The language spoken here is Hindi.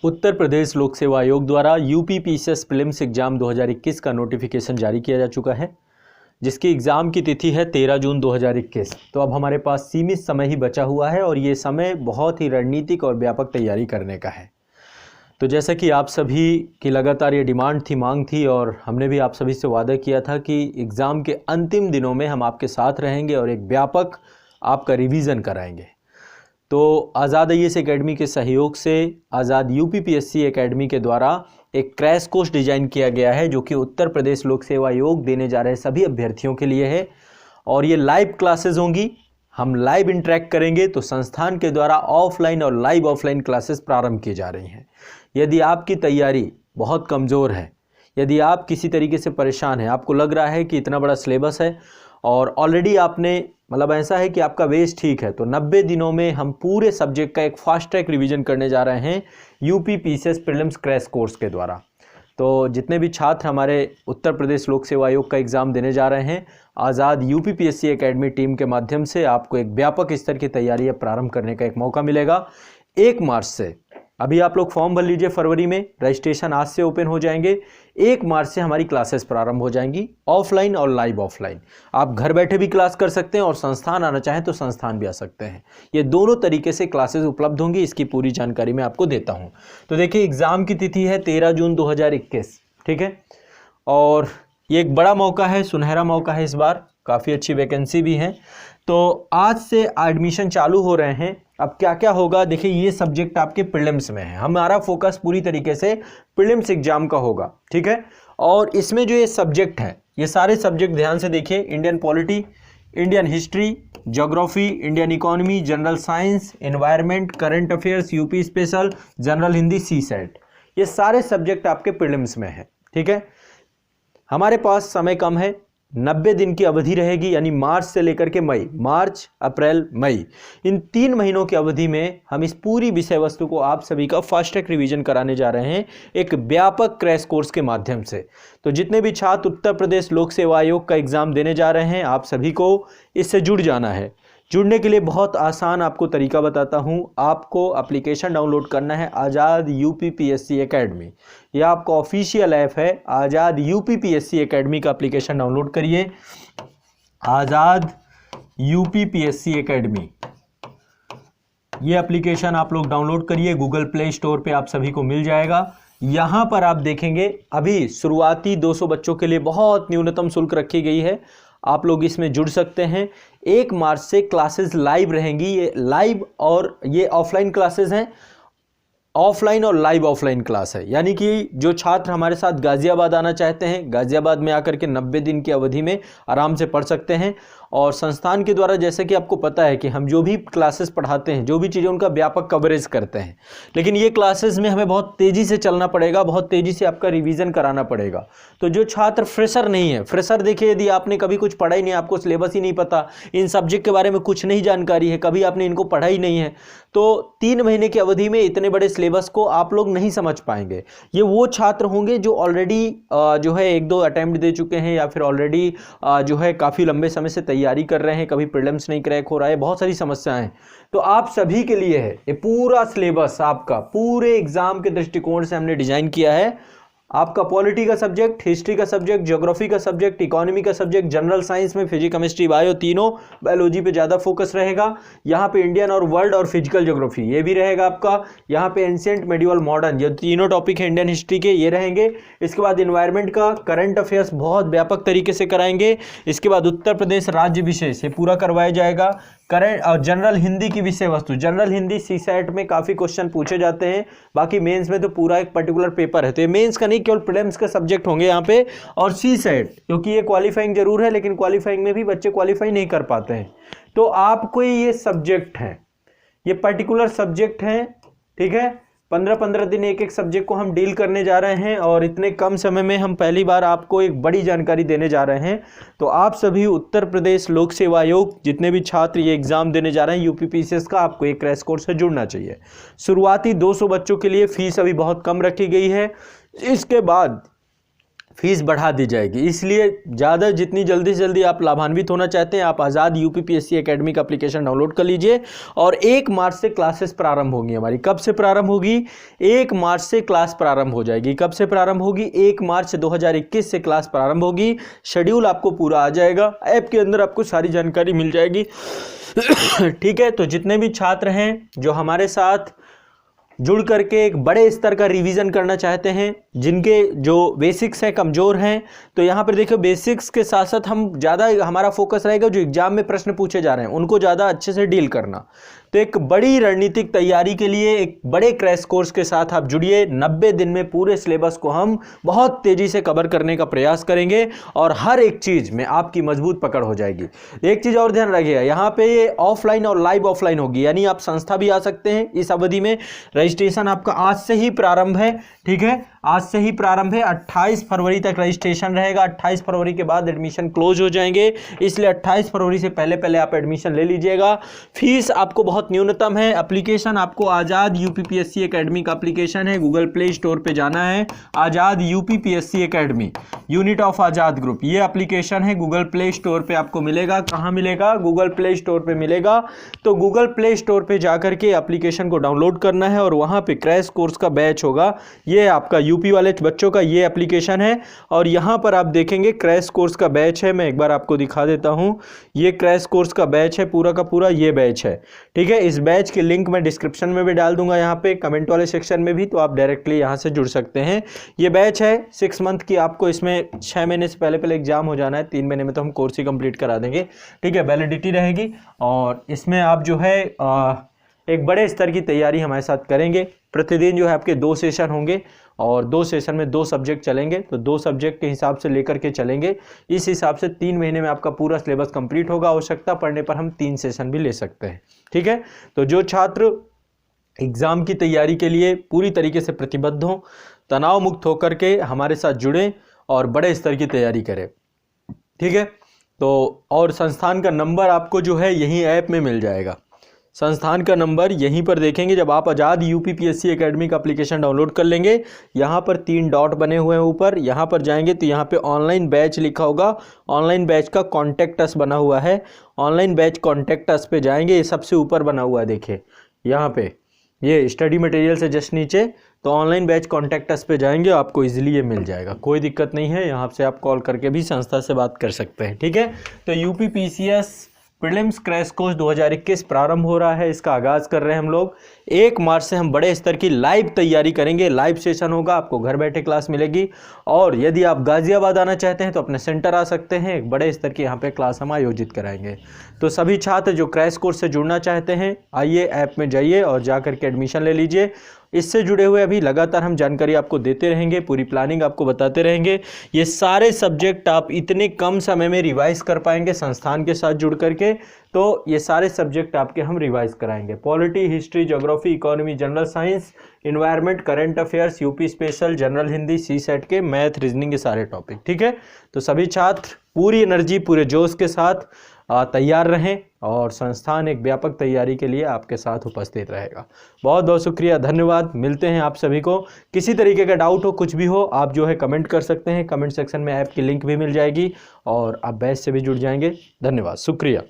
उत्तर प्रदेश लोक सेवा आयोग द्वारा यूपीपीसीएस प्रीलिम्स एग्जाम 2021 का नोटिफिकेशन जारी किया जा चुका है, जिसकी एग्ज़ाम की तिथि है 13 जून 2021। तो अब हमारे पास सीमित समय ही बचा हुआ है और ये समय बहुत ही रणनीतिक और व्यापक तैयारी करने का है। तो जैसा कि आप सभी की लगातार ये डिमांड थी, मांग थी, और हमने भी आप सभी से वादा किया था कि एग्ज़ाम के अंतिम दिनों में हम आपके साथ रहेंगे और एक व्यापक आपका रिवीजन कराएंगे। तो आज़ाद आईएएस एकेडमी के सहयोग से आज़ाद यूपीपीएससी एकेडमी के द्वारा एक क्रैश कोर्स डिजाइन किया गया है, जो कि उत्तर प्रदेश लोक सेवा आयोग देने जा रहे सभी अभ्यर्थियों के लिए है। और ये लाइव क्लासेस होंगी, हम लाइव इंटरेक्ट करेंगे। तो संस्थान के द्वारा ऑफलाइन और लाइव ऑफलाइन क्लासेस प्रारंभ की जा रही हैं। यदि आपकी तैयारी बहुत कमज़ोर है, यदि आप किसी तरीके से परेशान हैं, आपको लग रहा है कि इतना बड़ा सिलेबस है और ऑलरेडी आपने ऐसा है कि आपका बेस ठीक है, तो 90 दिनों में हम पूरे सब्जेक्ट का एक फास्ट ट्रैक रिवीजन करने जा रहे हैं यूपीपीसीएस प्रीलिम्स क्रैश कोर्स के द्वारा। तो जितने भी छात्र हमारे उत्तर प्रदेश लोक सेवा आयोग का एग्ज़ाम देने जा रहे हैं, आज़ाद यूपीपीएससी एकेडमी टीम के माध्यम से आपको एक व्यापक स्तर की तैयारी प्रारंभ करने का एक मौका मिलेगा। 1 मार्च से, अभी आप लोग फॉर्म भर लीजिए, फरवरी में रजिस्ट्रेशन आज से ओपन हो जाएंगे। 1 मार्च से हमारी क्लासेस प्रारंभ हो जाएंगी, ऑफलाइन और लाइव ऑफलाइन। आप घर बैठे भी क्लास कर सकते हैं और संस्थान आना चाहें तो संस्थान भी आ सकते हैं। ये दोनों तरीके से क्लासेस उपलब्ध होंगी, इसकी पूरी जानकारी मैं आपको देता हूं। तो देखिए, एग्ज़ाम की तिथि है 13 जून 2021, ठीक है। और ये एक बड़ा मौका है, सुनहरा मौका है, इस बार काफ़ी अच्छी वैकेंसी भी है। तो आज से एडमिशन चालू हो रहे हैं। अब क्या क्या होगा, देखिए, ये सब्जेक्ट आपके प्रीलिम्स में है, हमारा फोकस पूरी तरीके से प्रीलिम्स एग्जाम का होगा, ठीक है। और इसमें जो ये सब्जेक्ट है, ये सारे सब्जेक्ट ध्यान से देखिए, Indian polity, Indian history, geography, Indian economy, general science, environment, current affairs, UP special, general Hindi, CSAT, ये सारे सब्जेक्ट आपके प्रीलिम्स में है, ठीक है। हमारे पास समय कम है, 90 दिन की अवधि रहेगी, यानी मार्च से लेकर के मई, मार्च, अप्रैल, मई, इन 3 महीनों की अवधि में हम इस पूरी विषय वस्तु को आप सभी का फास्ट ट्रैक रिवीजन कराने जा रहे हैं एक व्यापक क्रैश कोर्स के माध्यम से। तो जितने भी छात्र उत्तर प्रदेश लोक सेवा आयोग का एग्जाम देने जा रहे हैं, आप सभी को इससे जुड़ जाना है। जुड़ने के लिए बहुत आसान आपको तरीका बताता हूं। आपको एप्लीकेशन डाउनलोड करना है, आज़ाद यूपीपीएससी एकेडमी। यह आपका ऑफिशियल ऐप है, आज़ाद यूपीपीएससी एकेडमी का एप्लीकेशन डाउनलोड करिए। आज़ाद यूपीपीएससी एकेडमी, ये एप्लीकेशन आप लोग डाउनलोड करिए, गूगल प्ले स्टोर पे आप सभी को मिल जाएगा। यहाँ पर आप देखेंगे, अभी शुरुआती 200 बच्चों के लिए बहुत न्यूनतम शुल्क रखी गई है, आप लोग इसमें जुड़ सकते हैं। 1 मार्च से क्लासेस लाइव रहेंगी, ये लाइव और ये ऑफलाइन क्लासेस हैं, ऑफलाइन और लाइव ऑफलाइन क्लास है। यानी कि जो छात्र हमारे साथ गाजियाबाद आना चाहते हैं, गाजियाबाद में आकर के 90 दिन की अवधि में आराम से पढ़ सकते हैं। और संस्थान के द्वारा, जैसे कि आपको पता है कि हम जो भी क्लासेस पढ़ाते हैं, जो भी चीज़ें, उनका व्यापक कवरेज करते हैं, लेकिन ये क्लासेस में हमें बहुत तेज़ी से चलना पड़ेगा, बहुत तेज़ी से आपका रिवीजन कराना पड़ेगा। तो जो छात्र फ्रेशर नहीं है, फ्रेशर देखिए, यदि आपने कभी कुछ पढ़ा ही नहीं, आपको सिलेबस ही नहीं पता, इन सब्जेक्ट के बारे में कुछ नहीं जानकारी है, कभी आपने इनको पढ़ा ही नहीं है, तो 3 महीने की अवधि में इतने बड़े सिलेबस को आप लोग नहीं समझ पाएंगे। ये वो छात्र होंगे जो ऑलरेडी जो है 1-2 अटेम्प्ट दे चुके हैं, या फिर ऑलरेडी जो है काफ़ी लंबे समय से तैयारी कर रहे हैं, कभी प्रीलिम्स नहीं क्रैक हो रहा है, बहुत सारी समस्याएं हैं। तो आप सभी के लिए है ये पूरा सिलेबस, आपका पूरे एग्जाम के दृष्टिकोण से हमने डिजाइन किया है। आपका पॉलिटी का सब्जेक्ट, हिस्ट्री का सब्जेक्ट, ज्योग्राफी का सब्जेक्ट, इकोनॉमी का सब्जेक्ट, जनरल साइंस में फिजिक्स, केमिस्ट्री, बायो, तीनों, बायोलॉजी पे ज़्यादा फोकस रहेगा। यहाँ पे इंडियन और वर्ल्ड और फिजिकल ज्योग्राफी ये भी रहेगा आपका। यहाँ पे एंशिएंट, मेडिवल, मॉडर्न, ये तीनों टॉपिक है इंडियन हिस्ट्री के, ये रहेंगे। इसके बाद इन्वायरमेंट का, करंट अफेयर्स बहुत व्यापक तरीके से कराएंगे। इसके बाद उत्तर प्रदेश राज्य विशेष, ये पूरा करवाया जाएगा। करंट और जनरल हिंदी की विषय वस्तु, जनरल हिंदी सीसेट में काफ़ी क्वेश्चन पूछे जाते हैं, बाकी मेंस में तो पूरा एक पर्टिकुलर पेपर है। तो ये मेंस का नहीं, केवल प्रीलिम्स का सब्जेक्ट होंगे यहाँ पे। और सीसेट, क्योंकि ये क्वालिफाइंग जरूर है, लेकिन क्वालिफाइंग में भी बच्चे क्वालिफाई नहीं कर पाते हैं। तो आपको ये सब्जेक्ट है, ये पर्टिकुलर सब्जेक्ट है, ठीक है। 15-15 दिन एक सब्जेक्ट को हम डील करने जा रहे हैं, और इतने कम समय में हम पहली बार आपको एक बड़ी जानकारी देने जा रहे हैं। तो आप सभी उत्तर प्रदेश लोक सेवा आयोग, जितने भी छात्र ये एग्जाम देने जा रहे हैं यूपीपीसीएस का, आपको एक क्रैश कोर्स से जुड़ना चाहिए। शुरुआती 200 बच्चों के लिए फीस अभी बहुत कम रखी गई है। इसके बाद फीस बढ़ा दी जाएगी। इसलिए ज़्यादा जितनी जल्दी से जल्दी आप लाभान्वित होना चाहते हैं, आप आज़ाद यूपीपीएससी एकेडमी का एप्लीकेशन डाउनलोड कर लीजिए। और 1 मार्च से क्लासेस प्रारंभ होंगी हमारी। कब से प्रारंभ होगी? 1 मार्च से क्लास प्रारंभ हो जाएगी। कब से प्रारंभ होगी? 1 मार्च 2021 से क्लास प्रारंभ होगी। शेड्यूल आपको पूरा आ जाएगा, ऐप के अंदर आपको सारी जानकारी मिल जाएगी। ठीक है, तो जितने भी छात्र हैं जो हमारे साथ जुड़ करके एक बड़े स्तर का रिवीजन करना चाहते हैं, जिनके जो बेसिक्स हैं कमज़ोर हैं, तो यहाँ पर देखो बेसिक्स के साथ साथ हम ज़्यादा हमारा फोकस रहेगा जो एग्जाम में प्रश्न पूछे जा रहे हैं उनको ज़्यादा अच्छे से डील करना। तो एक बड़ी रणनीतिक तैयारी के लिए एक बड़े क्रैश कोर्स के साथ आप जुड़िए। 90 दिन में पूरे सिलेबस को हम बहुत तेज़ी से कवर करने का प्रयास करेंगे और हर एक चीज़ में आपकी मजबूत पकड़ हो जाएगी। एक चीज़ और ध्यान रखिएगा, यहाँ पे ये ऑफलाइन और लाइव ऑफलाइन होगी, यानी आप संस्था भी आ सकते हैं इस अवधि में। रजिस्ट्रेशन आपका आज से ही प्रारंभ है, ठीक है, आज से ही प्रारंभ है। 28 फरवरी तक रजिस्ट्रेशन रहेगा। 28 फरवरी के बाद एडमिशन क्लोज हो जाएंगे, इसलिए 28 फरवरी से पहले पहले आप एडमिशन ले लीजिएगा। फीस आपको बहुत न्यूनतम है। एप्लीकेशन आपको आज़ाद यूपीपीएससी एकेडमी का एप्लीकेशन है, गूगल प्ले स्टोर पे जाना है। Azad UPPSC academy, unit of Azad group, ये एप्लीकेशन है, गूगल प्ले स्टोर पे आपको मिलेगा। कहाँ मिलेगा? गूगल प्ले स्टोर पे मिलेगा। तो गूगल प्ले स्टोर पे जाकर के एप्लीकेशन को डाउनलोड करना है और वहाँ पे क्रैश कोर्स का बैच होगा। ये आपका यूपी वाले बच्चों का ये एप्लीकेशन है और यहाँ पर आप देखेंगे क्रैश कोर्स का बैच है। मैं एक बार आपको दिखा देता हूँ, ये क्रैश कोर्स का बैच है, पूरा का पूरा ये बैच है, ठीक है। इस बैच के लिंक मैं डिस्क्रिप्शन में भी डाल दूंगा, यहाँ पे कमेंट वाले सेक्शन में भी, तो आप डायरेक्टली यहाँ से जुड़ सकते हैं। ये बैच है 6 मंथ की, आपको इसमें 6 महीने से पहले पहले एग्जाम हो जाना है, 3 महीने में तो हम कोर्स ही कंप्लीट करा देंगे, ठीक है, वैलिडिटी रहेगी। और इसमें आप जो है एक बड़े स्तर की तैयारी हमारे साथ करेंगे। प्रतिदिन जो है आपके 2 सेशन होंगे और 2 सेशन में 2 सब्जेक्ट चलेंगे, तो 2 सब्जेक्ट के हिसाब से लेकर के चलेंगे। इस हिसाब से 3 महीने में आपका पूरा सिलेबस कंप्लीट होगा। आवश्यकता पड़ने पर हम 3 सेशन भी ले सकते हैं, ठीक है। तो जो छात्र एग्ज़ाम की तैयारी के लिए पूरी तरीके से प्रतिबद्ध हों, तनाव मुक्त होकर के हमारे साथ जुड़ें और बड़े स्तर की तैयारी करें, ठीक है। तो और संस्थान का नंबर आपको जो है यही ऐप में मिल जाएगा। संस्थान का नंबर यहीं पर देखेंगे, जब आप आज़ाद यूपीपीएससी एकेडमी का एप्लीकेशन डाउनलोड कर लेंगे, यहाँ पर 3 डॉट बने हुए हैं ऊपर, यहाँ पर जाएंगे तो यहाँ पे ऑनलाइन बैच लिखा होगा। ऑनलाइन बैच का कॉन्टैक्ट अस बना हुआ है, ऑनलाइन बैच कॉन्टैक्ट अस पे जाएंगे, ये सबसे ऊपर बना हुआ है, देखिए यहाँ पे ये स्टडी मटेरियल से जस्ट नीचे, तो ऑनलाइन बैच कॉन्टैक्ट अस पे जाएंगे, आपको इजीली ये मिल जाएगा, कोई दिक्कत नहीं है। यहाँ से आप कॉल करके भी संस्था से बात कर सकते हैं, ठीक है। तो यूपीपीसीएस प्रीलिम्स क्रैश कोर्स 2021 प्रारंभ हो रहा है, इसका आगाज़ कर रहे हैं हम लोग। 1 मार्च से हम बड़े स्तर की लाइव तैयारी करेंगे, लाइव सेशन होगा, आपको घर बैठे क्लास मिलेगी। और यदि आप गाज़ियाबाद आना चाहते हैं तो अपने सेंटर आ सकते हैं, एक बड़े स्तर की यहाँ पे क्लास हम आयोजित कराएंगे। तो सभी छात्र जो क्रैश कोर्स से जुड़ना चाहते हैं, आइए ऐप में जाइए और जा करके एडमिशन ले लीजिए। इससे जुड़े हुए अभी लगातार हम जानकारी आपको देते रहेंगे, पूरी प्लानिंग आपको बताते रहेंगे। ये सारे सब्जेक्ट आप इतने कम समय में रिवाइज कर पाएंगे संस्थान के साथ जुड़ करके, तो ये सारे सब्जेक्ट आपके हम रिवाइज कराएंगे। Polity, history, geography, economy, general science, environment, current affairs, UP special, general Hindi, CSAT के मैथ, रीजनिंग के सारे टॉपिक, ठीक है। तो सभी छात्र पूरी एनर्जी, पूरे जोश के साथ तैयार रहें और संस्थान एक व्यापक तैयारी के लिए आपके साथ उपस्थित रहेगा। बहुत बहुत शुक्रिया, धन्यवाद। मिलते हैं आप सभी को। किसी तरीके का डाउट हो, कुछ भी हो, आप जो है कमेंट कर सकते हैं। कमेंट सेक्शन में ऐप की लिंक भी मिल जाएगी और आप बैच से भी जुड़ जाएंगे। धन्यवाद, शुक्रिया।